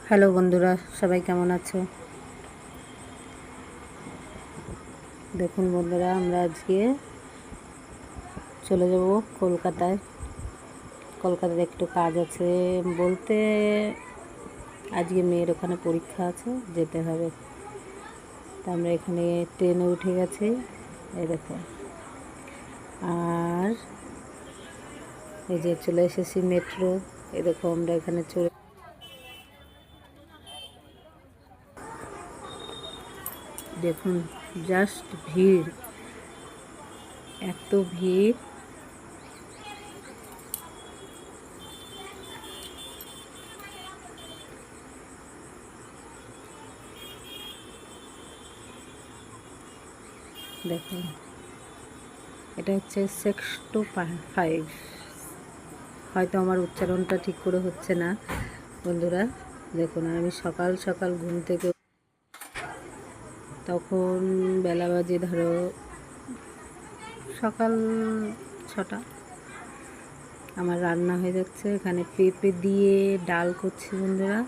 Hello বন্ধুরা, সবাই কেমন আছো? দেখুন বন্ধুরা, আমরা আজকে চলে যাব কলকাতায়। কলকাতায় একটু কাজ আছে বলতে, আজকে মেয়ের ওখানে পরীক্ষা আছে, যেতে হবে। তা আমরা এখানে ট্রেনে উঠে গেছি, এই দেখো। আর এই যে চলে এসেছি মেট্রো, এই দেখো আমরা এখানে চলে। দেখুন জাস্ট ভিড়, এত ভিড়। দেখুন, এটা হচ্ছে সেক্টর 5। হয়তো আমার উচ্চারণটা ঠিক করে হচ্ছে না বন্ধুরা। দেখুন, আমি সকাল সকাল ঘুম থেকে, তখন বেলা বাজে ধরো সকাল 6টা। আমার রান্না হয়ে যাচ্ছে, এখানে পেঁপে দিয়ে ডাল করছি বন্ধুরা।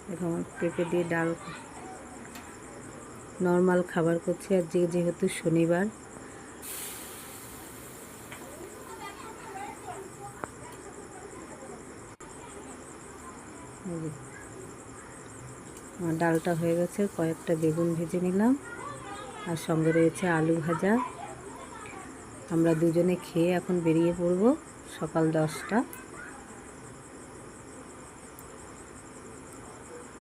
দেখো, আমার পেঁপে দিয়ে ডাল, নর্মাল খাবার করছি। আর যেহেতু শনিবার, আমার ডালটা হয়ে গেছে। কয়েকটা বেগুন ভেজে নিলাম, আর সঙ্গে রয়েছে আলু ভাজা। আমরা দুজনে খেয়ে এখন বেরিয়ে পড়ব সকাল 10টা।